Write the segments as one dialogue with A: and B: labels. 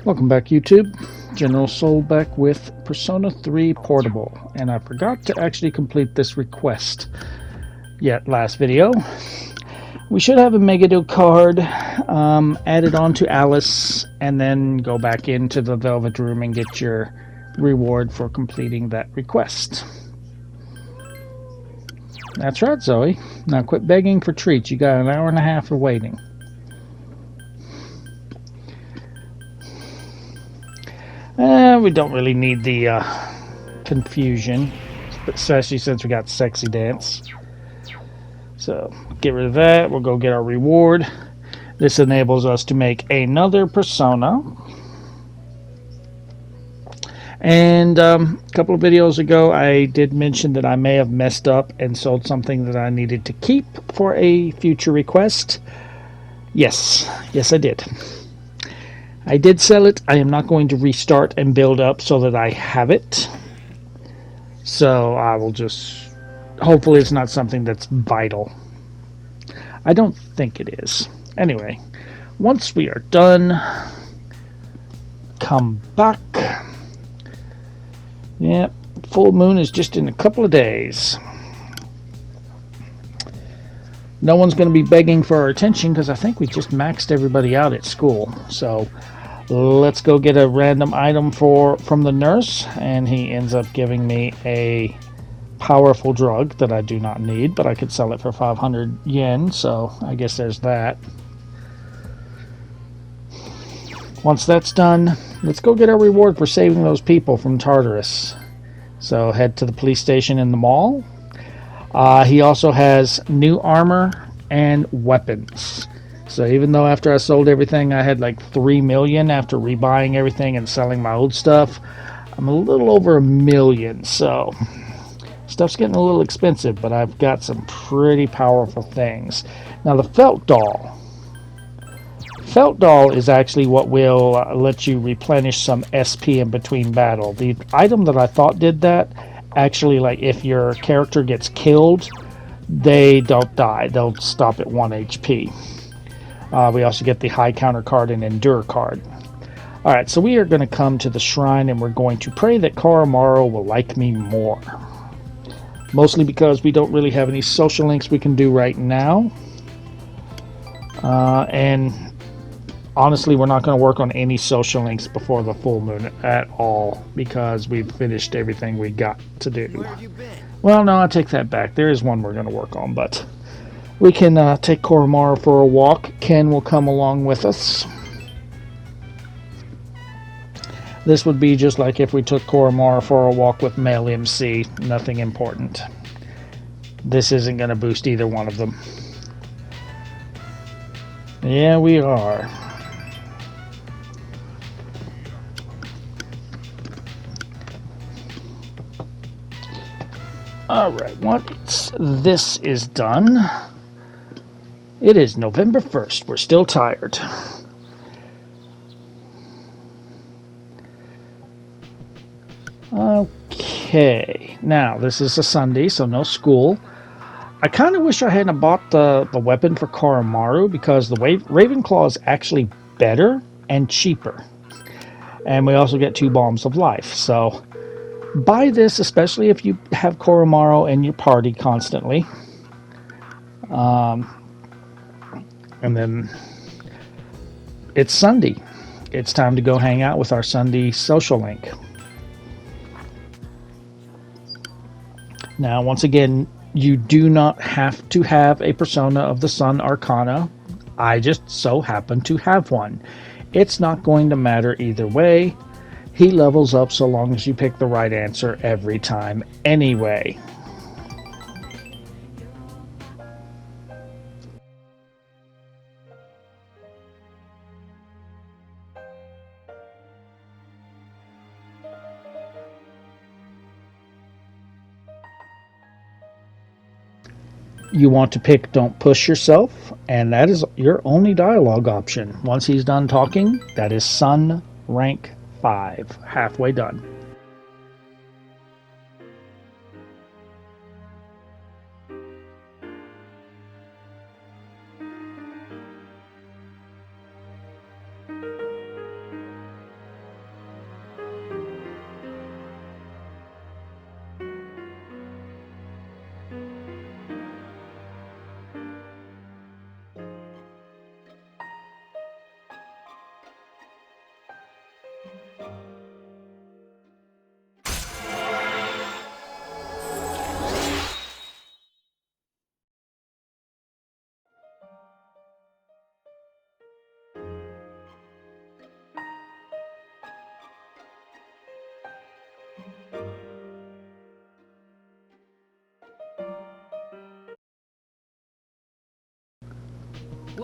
A: Welcome back, YouTube. General Soul back with Persona 3 Portable, and I forgot to actually complete this request yet last video. We should have a Megado card added on to Alice, and then go back into the Velvet Room and get your reward for completing that request. That's right, Zoe. Now quit begging for treats. You got an hour and a half of waiting. We don't really need the confusion, especially since we got Sexy Dance. So get rid of that. We'll go get our reward. This enables us to make another persona. And a couple of videos ago, I did mention that I may have messed up and sold something that I needed to keep for a future request. Yes, I did. I did sell it. I am not going to restart and build up so that I have it. So I will just... hopefully it's not something that's vital. I don't think it is. Anyway, once we are done, come back. Yep, full moon is just in a couple of days. No one's going to be begging for our attention because I think we just maxed everybody out at school. So let's go get a random item from the nurse, and he ends up giving me a powerful drug that I do not need, but I could sell it for 500 yen, so I guess there's that. Once that's done, let's go get our reward for saving those people from Tartarus. So head to the police station in the mall. He also has new armor and weapons. So even though after I sold everything I had like 3 million after rebuying everything and selling my old stuff, I'm a little over 1 million. So stuff's getting a little expensive, but I've got some pretty powerful things. Now the Felt Doll. Felt Doll is actually what will let you replenish some SP in between battle. The item that I thought did that, actually, like if your character gets killed, they don't die. They'll stop at 1 HP. We also get the High Counter card and Endure card. Alright, so we are going to come to the shrine and we're going to pray that Koromaru will like me more. Mostly because we don't really have any social links we can do right now. And honestly, we're not going to work on any social links before the full moon at all, because we've finished everything we got to do. Well, no, I take that back. There is one we're going to work on, but we can take Koromaru for a walk. Ken will come along with us. This would be just like if we took Koromaru for a walk with male MC. Nothing important. This isn't going to boost either one of them. Yeah, we are. Alright, once this is done, it is November 1st. We're still tired. Okay, now this is a Sunday, so no school. I kind of wish I hadn't bought the weapon for Koromaru, because the Ravenclaw is actually better and cheaper. And we also get 2 Bombs of Life, so buy this, especially if you have Koromaru in your party constantly. And then it's Sunday. It's time to go hang out with our Sunday social link. Now, once again, you do not have to have a Persona of the Sun Arcana. I just so happen to have one. It's not going to matter either way. He levels up so long as you pick the right answer every time anyway. You want to pick Don't Push Yourself, and that is your only dialogue option. Once he's done talking, that is Sun rank 5, halfway done.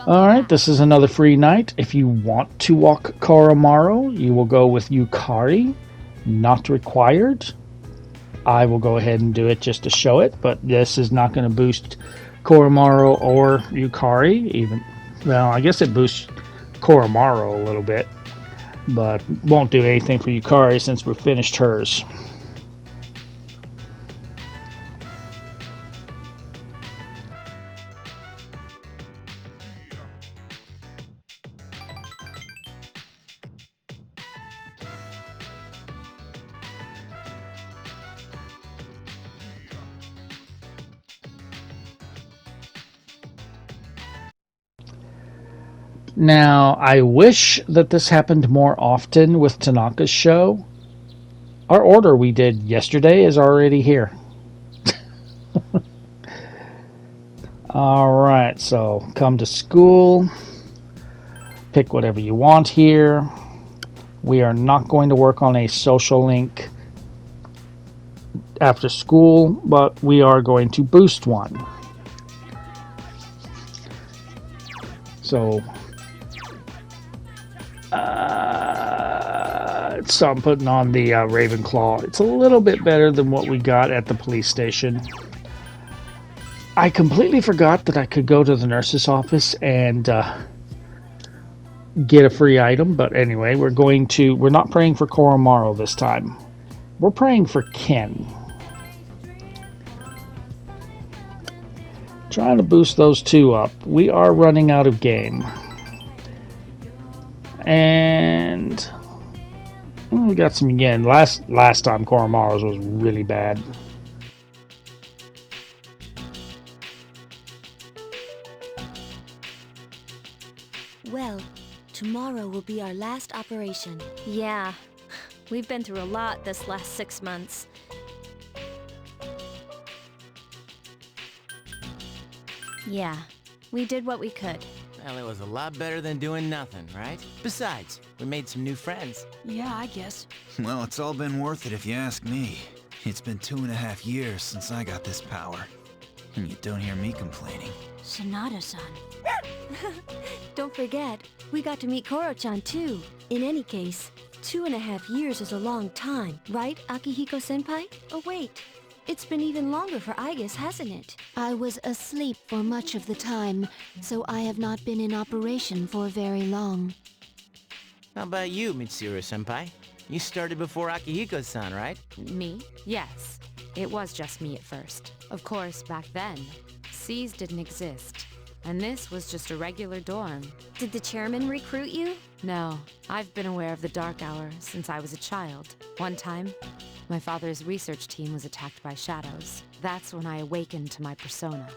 A: Alright, this is another free night. If you want to walk Koromaru, you will go with Yukari. Not required. I will go ahead and do it just to show it, but this is not going to boost Koromaru or Yukari. Even, well, I guess it boosts Koromaru a little bit, but won't do anything for Yukari since we finished hers. Now, I wish that this happened more often with Tanaka's show. Our order we did yesterday is already here. Alright, so come to school. Pick whatever you want here. We are not going to work on a social link after school, but we are going to boost one. So so I'm putting on the Ravenclaw. It's a little bit better than what we got at the police station. I completely forgot that I could go to the nurse's office and get a free item, but anyway, we're not praying for Koromaru this time. We're praying for Ken. Trying to boost those two up. We are running out of game. And we got some again. Last time Koromaru's was really bad.
B: Well, tomorrow will be our last operation.
C: Yeah, we've been through a lot this last 6 months. Yeah, we did what we could.
D: Well, it was a lot better than doing nothing, right? Besides, we made some new friends.
B: Yeah, I guess.
E: Well, it's all been worth it if you ask me. It's been 2.5 years since I got this power. And you don't hear me complaining.
B: Sanada-san. Don't forget, we got to meet Koro-chan too. In any case, 2.5 years is a long time, right, Akihiko-senpai? Oh wait, it's been even longer for Aigis, hasn't it?
F: I was asleep for much of the time, so I have not been in operation for very long.
D: How about you, Mitsuru-senpai? You started before Akihiko-san, right?
G: Me? Yes. It was just me at first. Of course, back then, C's didn't exist. And this was just a regular dorm.
B: Did the chairman recruit you?
G: No, I've been aware of the Dark Hour since I was a child. One time, my father's research team was attacked by shadows. That's when I awakened to my persona,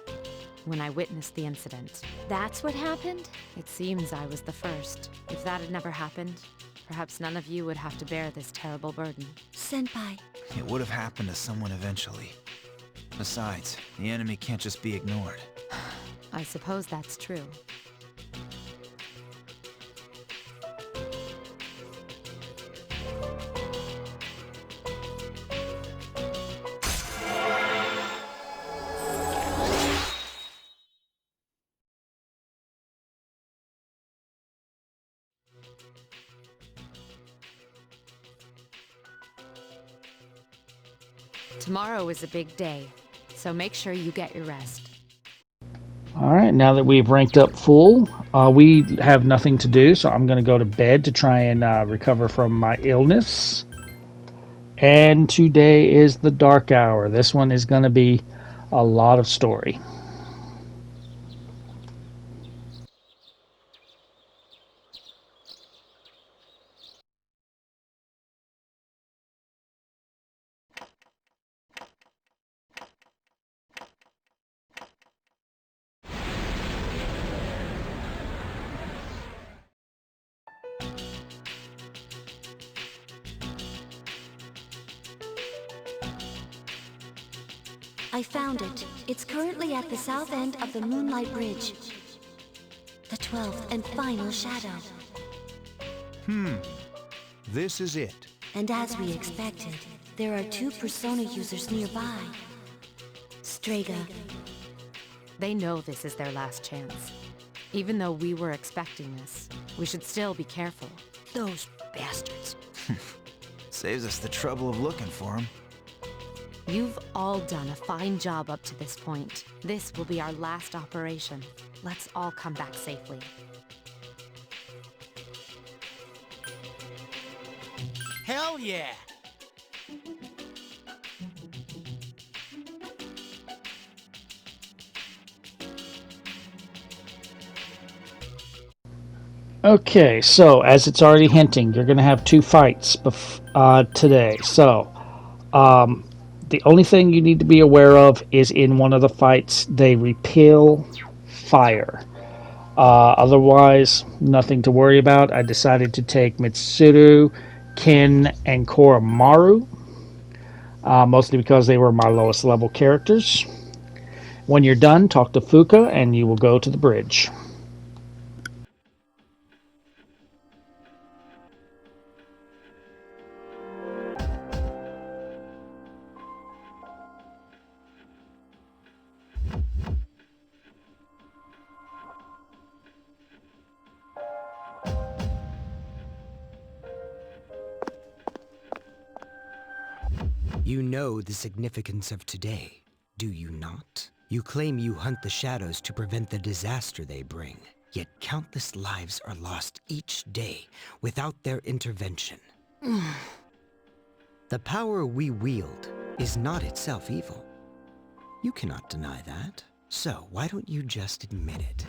G: when I witnessed the incident.
B: That's what happened?
G: It seems I was the first. If that had never happened, perhaps none of you would have to bear this terrible burden.
B: Senpai.
E: It would have happened to someone eventually. Besides, the enemy can't just be ignored.
G: I suppose that's true. Tomorrow is a big day, so make sure you get your rest.
A: Alright, now that we've ranked up full, we have nothing to do, so I'm going to go to bed to try and recover from my illness. And today is the Dark Hour. This one is going to be a lot of story.
B: I found it. It's currently at the south end of the Moonlight Bridge. The 12th and final shadow.
H: This is it.
B: And as we expected, there are 2 Persona users nearby. Strega.
G: They know this is their last chance. Even though we were expecting this, we should still be careful.
B: Those bastards.
E: Saves us the trouble of looking for him.
G: You've all done a fine job up to this point. This will be our last operation. Let's all come back safely.
D: Hell yeah!
A: Okay, so as it's already hinting, you're going to have 2 fights today. So, the only thing you need to be aware of is in one of the fights, they repel fire. Otherwise, nothing to worry about. I decided to take Mitsuru, Kin, and Koromaru, mostly because they were my lowest level characters. When you're done, talk to Fuka, and you will go to the bridge.
I: You know the significance of today, do you not? You claim you hunt the shadows to prevent the disaster they bring, yet countless lives are lost each day without their intervention. The power we wield is not itself evil. You cannot deny that. So why don't you just admit it?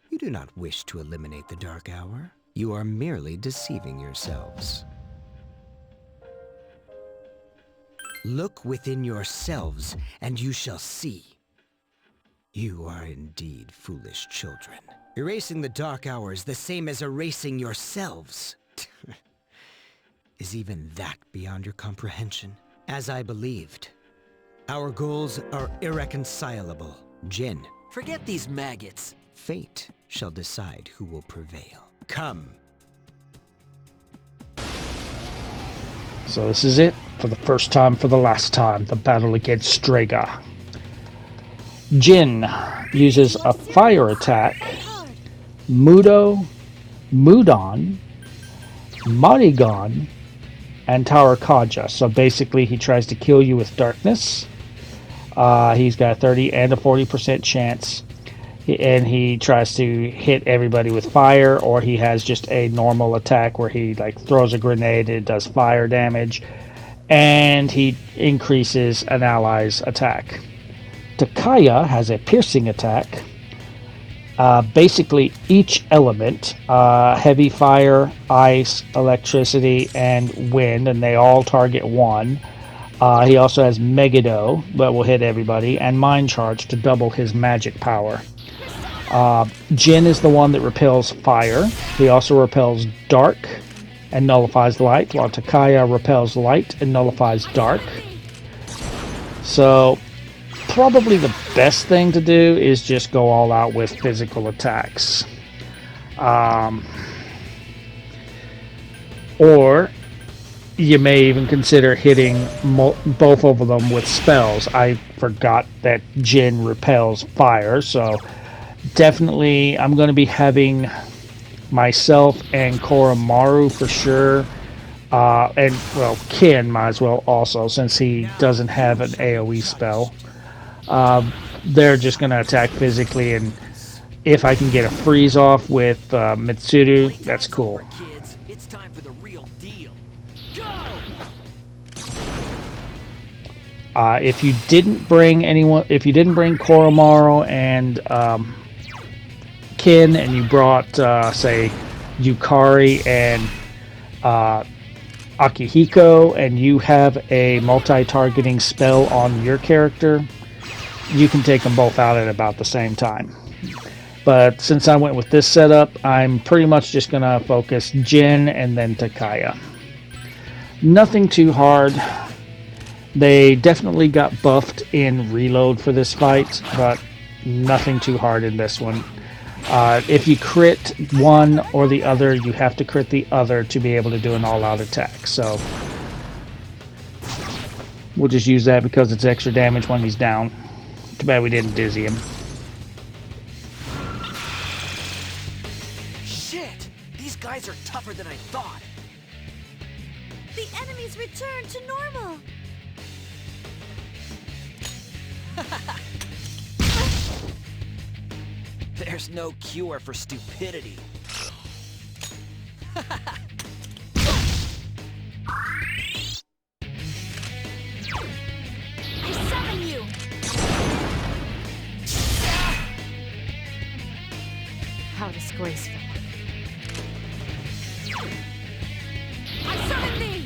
I: You do not wish to eliminate the Dark Hour. You are merely deceiving yourselves. Look within yourselves, and you shall see. You are indeed foolish children. Erasing the Dark Hour is the same as erasing yourselves. Is even that beyond your comprehension? As I believed, our goals are irreconcilable. Jin,
J: Forget these maggots.
I: fate shall decide who will prevail. Come.
A: So this is it. For the first time, for the last time, the battle against Strega. Jin uses a fire attack, Mudo, Mudon, Marigon, and Tarakaja. So basically he tries to kill you with darkness. He's got a 30 and a 40% chance. And he tries to hit everybody with fire, or he has just a normal attack where he like throws a grenade and it does fire damage. And he increases an ally's attack. Takaya has a piercing attack. Basically each element, heavy fire, ice, electricity, and wind, and they all target one. He also has Megiddo, that will hit everybody, and Mind Charge to double his magic power. Jin is the one that repels fire. He also repels dark and nullifies light, while Takaya repels light and nullifies dark. So probably the best thing to do is just go all out with physical attacks. Or you may even consider hitting both of them with spells. I forgot that Jin repels fire, so definitely I'm going to be having myself and Koromaru for sure. And, well, Kin might as well also, since he doesn't have an AoE spell. They're just going to attack physically, and if I can get a freeze off with Mitsuru, that's cool.
J: Kids, it's time for the real deal.
A: If you didn't bring Koromaru and Kin, and you brought, say, Yukari and Akihiko, and you have a multi-targeting spell on your character, you can take them both out at about the same time. But since I went with this setup, I'm pretty much just going to focus Jin and then Takaya. Nothing too hard. They definitely got buffed in Reload for this fight, but nothing too hard in this one. If you crit one or the other, you have to crit the other to be able to do an all-out attack. So we'll just use that because it's extra damage when he's down. Too bad we didn't dizzy him.
J: Shit! These guys are tougher than I thought.
B: The enemies return to normal.
J: There's no cure for stupidity.
B: I summon you.
G: How disgraceful.
B: I summon thee.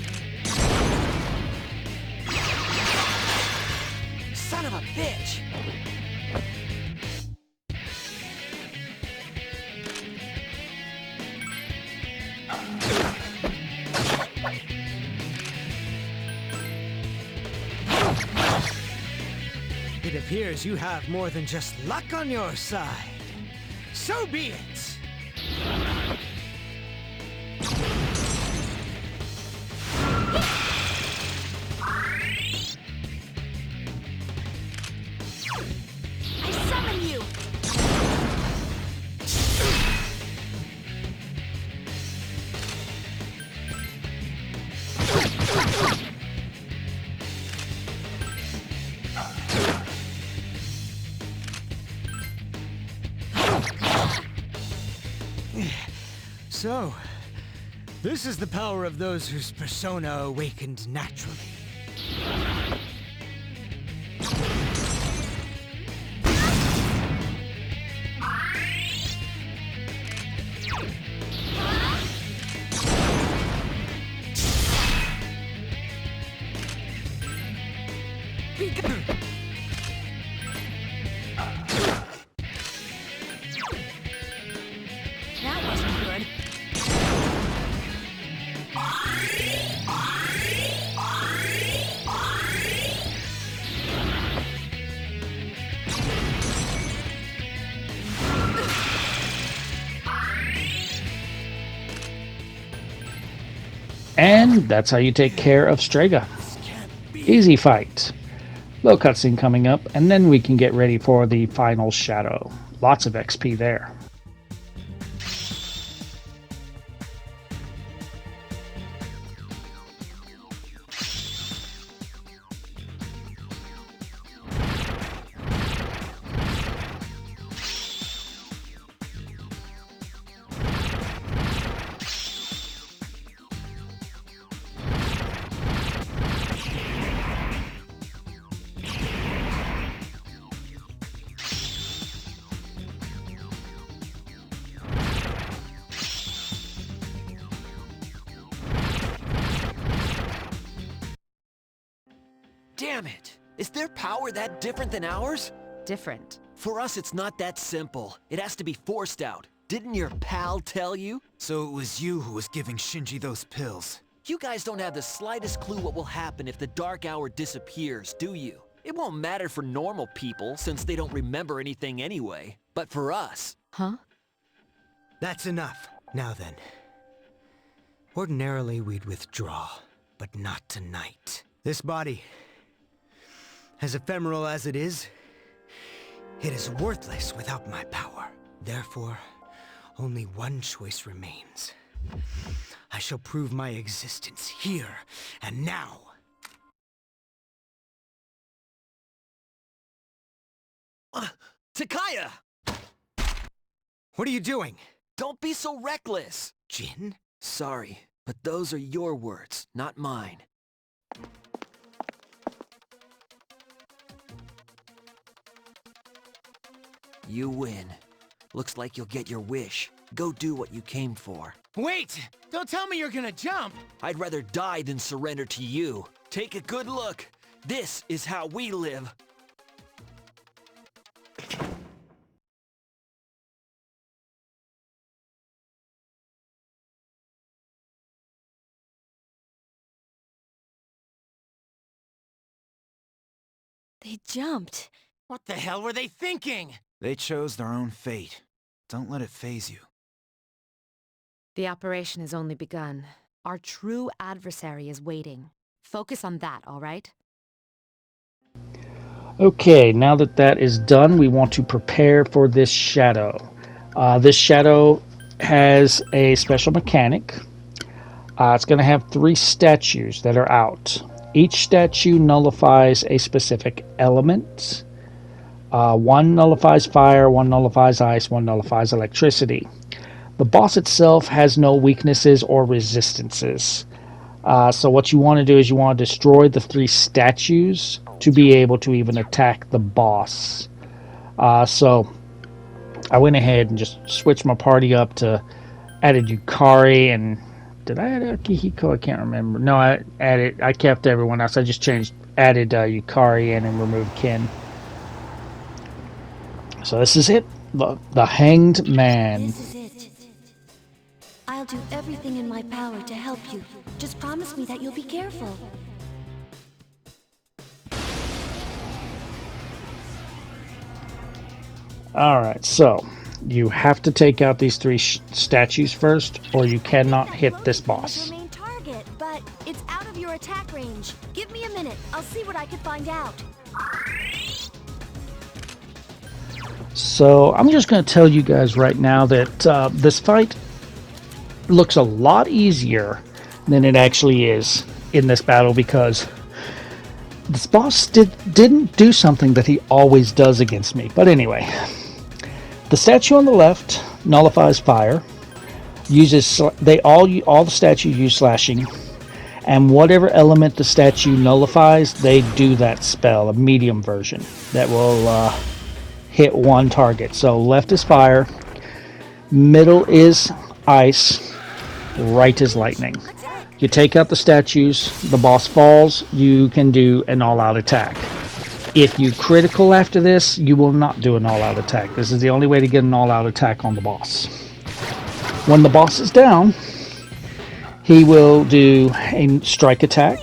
J: Son of a bitch!
I: It appears you have more than just luck on your side. So be it!
B: I summon you.
I: So, this is the power of those whose persona awakened naturally.
B: That wasn't good.
A: And that's how you take care of Strega. Easy fight. Little cutscene coming up, and then we can get ready for the final shadow. Lots of XP there.
J: Damn it! Is their power that different than ours?
G: Different.
J: For us, it's not that simple. It has to be forced out. Didn't your pal tell you?
E: So it was you who was giving Shinji those pills.
J: You guys don't have the slightest clue what will happen if the Dark Hour disappears, do you? It won't matter for normal people, since they don't remember anything anyway. But for us...
G: Huh?
I: That's enough. Now then. Ordinarily we'd withdraw, but not tonight. This body, as ephemeral as it is worthless without my power. Therefore, only one choice remains. I shall prove my existence here and now.
J: Takaya!
I: What are you doing?
J: Don't be so reckless!
I: Jin?
J: Sorry, but those are your words, not mine. You win. Looks like you'll get your wish. Go do what you came for.
I: Wait! Don't tell me you're gonna jump!
J: I'd rather die than surrender to you. Take a good look. This is how we live.
B: They jumped.
D: What the hell were they thinking?
E: They chose their own fate. Don't let it faze you.
G: The operation has only begun. Our true adversary is waiting. Focus on that, all right?
A: Okay, now that that is done, we want to prepare for this shadow. This shadow has a special mechanic. It's going to have 3 statues that are out. Each statue nullifies a specific element. One nullifies fire, one nullifies ice, one nullifies electricity. The boss itself has no weaknesses or resistances. So what you want to do is you want to destroy the 3 statues to be able to even attack the boss. So I went ahead and just switched my party up to added Yukari and did I add Akihiko? I can't remember. No, I kept everyone else. I just added Yukari in and removed Ken. So this is it. The Hanged Man.
B: This is it. I'll do everything in my power to help you. Just promise me that you'll be careful.
A: Alright, so you have to take out these 3 statues first, or you cannot hit this boss.
B: Your main target, but it's out of your attack range. Give me a minute. I'll see what I can find out.
A: So I'm just going to tell you guys right now that this fight looks a lot easier than it actually is in this battle, because this boss didn't do something that he always does against me. But anyway, the statue on the left nullifies fire. All the statues use slashing, and whatever element the statue nullifies, they do that spell, a medium version that will hit 1 target. So left is fire, middle is ice, right is lightning. You take out the statues, the boss falls, you can do an all-out attack. If you critical after this, you will not do an all-out attack. This is the only way to get an all-out attack on the boss. When the boss is down, he will do a strike attack.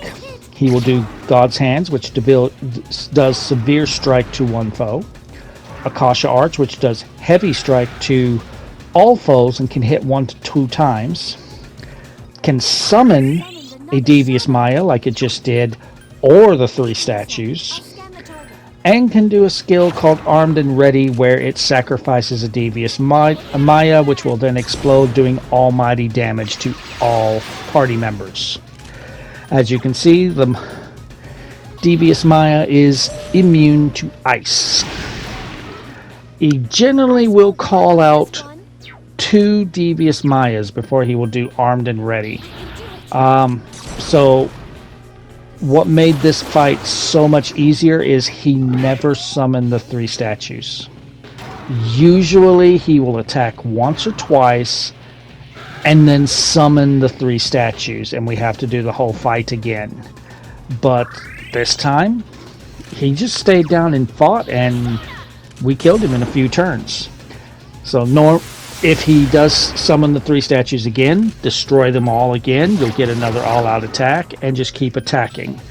A: He will do God's Hands, which does severe strike to 1 foe. Akasha Arch, which does heavy strike to all foes and can hit 1 to 2 times. Can summon a Devious Maya like it just did, or the 3 statues. And can do a skill called Armed and Ready, where it sacrifices a Devious Maya, which will then explode, doing almighty damage to all party members. As you can see, the Devious Maya is immune to ice. He generally will call out 2 Devious Mayas before he will do Armed and Ready. So what made this fight so much easier is he never summoned the 3 statues. Usually he will attack once or twice and then summon the 3 statues, and we have to do the whole fight again. But this time he just stayed down and fought, and we killed him in a few turns. So if he does summon the 3 statues again, destroy them all again, you'll get another all-out attack, and just keep attacking.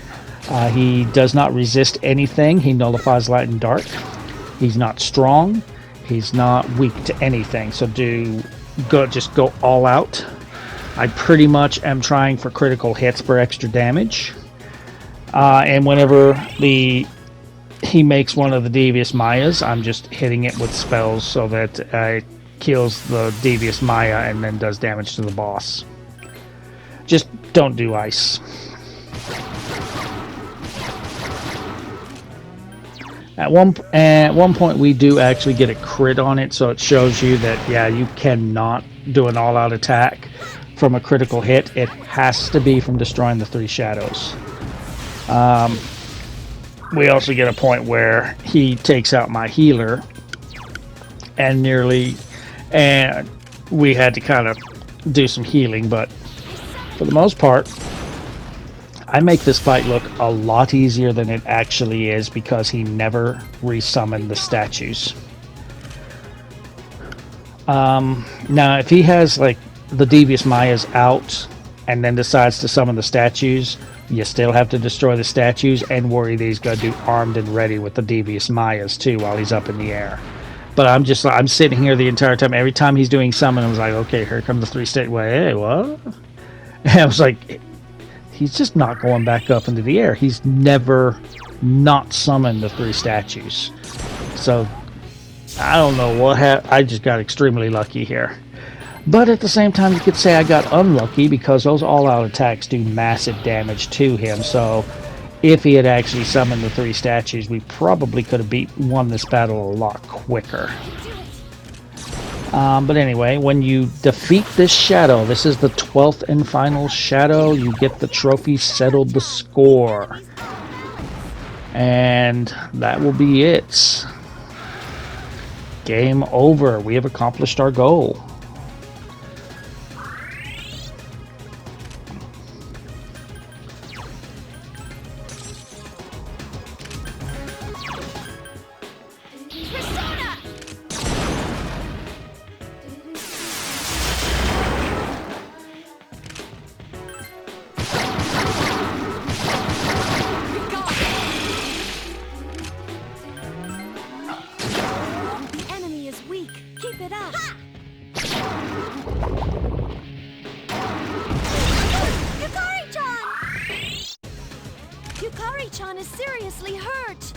A: He does not resist anything. He nullifies light and dark. He's not strong. He's not weak to anything. So just go all out. I pretty much am trying for critical hits for extra damage. And whenever he makes one of the Devious Mayas, I'm just hitting it with spells so that it kills the Devious Maya and then does damage to the boss. Just don't do ice. At one point we do actually get a crit on it, so it shows you that, yeah, you cannot do an all-out attack from a critical hit. It has to be from destroying the 3 shadows. We also get a point where he takes out my healer, and we had to kind of do some healing, but for the most part, I make this fight look a lot easier than it actually is, because he never resummoned the statues. Now, if he has like the Devious Mayas out and then decides to summon the statues, you still have to destroy the statues and worry that he's going to do armed and ready with the devious Mayas too while he's up in the air. But I'm sitting here the entire time. Every time he's doing summon, I was like, okay, here come the 3 statues. Wait, hey, what? And I was like, he's just not going back up into the air. He's never not summoned the 3 statues. So I don't know what I just got extremely lucky here. But at the same time, you could say I got unlucky because those all-out attacks do massive damage to him. So if he had actually summoned the 3 statues, we probably could have won this battle a lot quicker. But anyway, when you defeat this shadow, this is the 12th and final shadow, you get the trophy Settled the Score. And that will be it. Game over. We have accomplished our goal.
B: Yukari-chan is seriously hurt!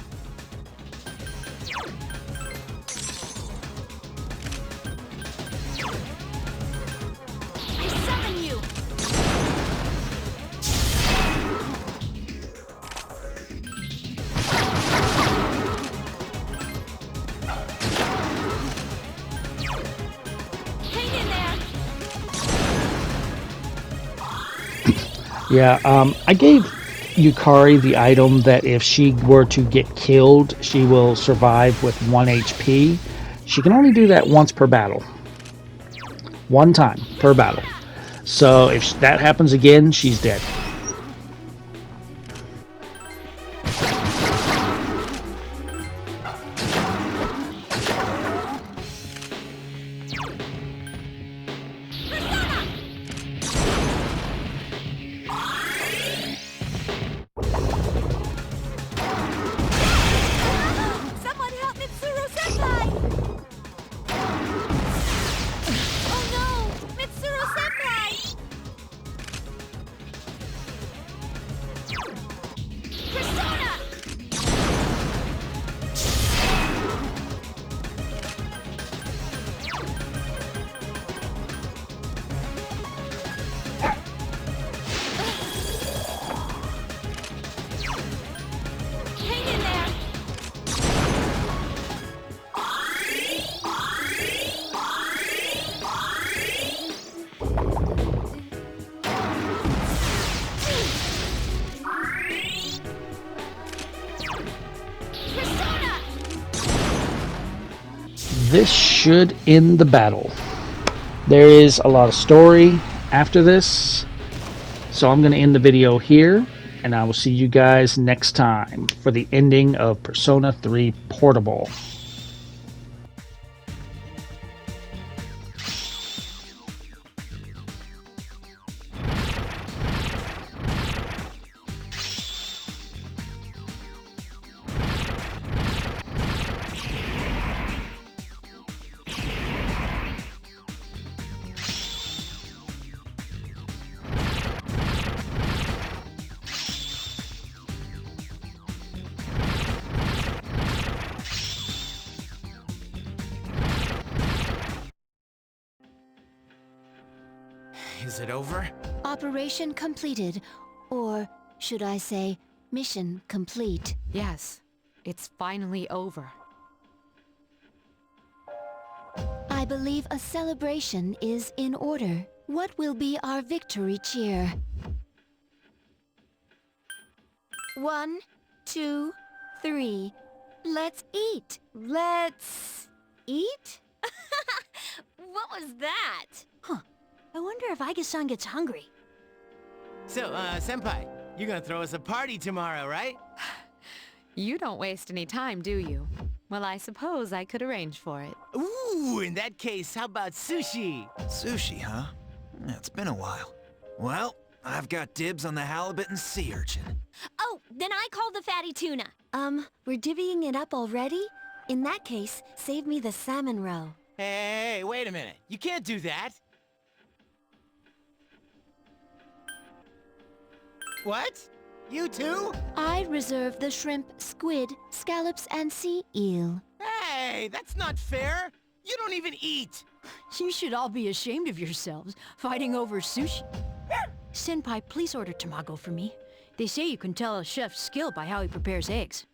B: I summon you! Hang in there!
A: Yeah, I gave Yukari the item that if she were to get killed, she will survive with 1 HP. She can only do that once per battle. 1 time per battle. So if that happens again, she's dead. This should end the battle. There is a lot of story after this, so I'm going to end the video here, and I will see you guys next time for the ending of Persona 3 Portable.
D: Is it over?
F: Operation completed. Or should I say, mission complete.
G: Yes, it's finally over.
F: I believe a celebration is in order. What will be our victory cheer? 1, 2, 3. Let's eat.
B: Let's... eat? What was that? Huh. I wonder if Aika-san gets hungry.
D: So, Senpai, you're gonna throw us a party tomorrow, right?
G: You don't waste any time, do you? Well, I suppose I could arrange for it.
D: Ooh, in that case, how about sushi?
E: Sushi, huh? Yeah, it's been a while. Well, I've got dibs on the halibut and sea urchin.
B: Oh, then I call the fatty tuna. We're divvying it up already? In that case, save me the salmon roe.
D: Hey, wait a minute. You can't do that. What? You too?
F: I reserve the shrimp, squid, scallops, and sea eel.
D: Hey, that's not fair. You don't even eat.
K: You should all be ashamed of yourselves, fighting over sushi. Senpai, please order tamago for me. They say you can tell a chef's skill by how he prepares eggs.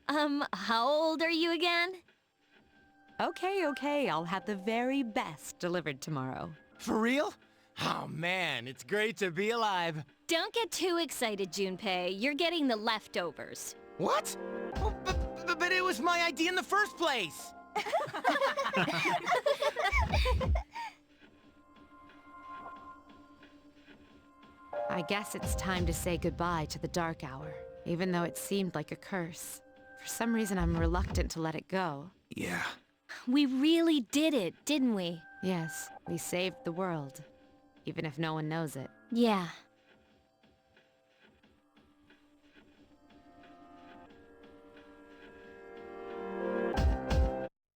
C: How old are you again?
G: Okay, I'll have the very best delivered tomorrow.
D: For real? Oh man, it's great to be alive.
C: Don't get too excited, Junpei. You're getting the leftovers.
D: What? Oh, but it was my idea in the first place.
G: I guess it's time to say goodbye to the Dark Hour, even though it seemed like a curse. For some reason, I'm reluctant to let it go.
E: Yeah.
C: We really did it, didn't we?
G: Yes, we saved the world, even if no one knows it.
C: Yeah,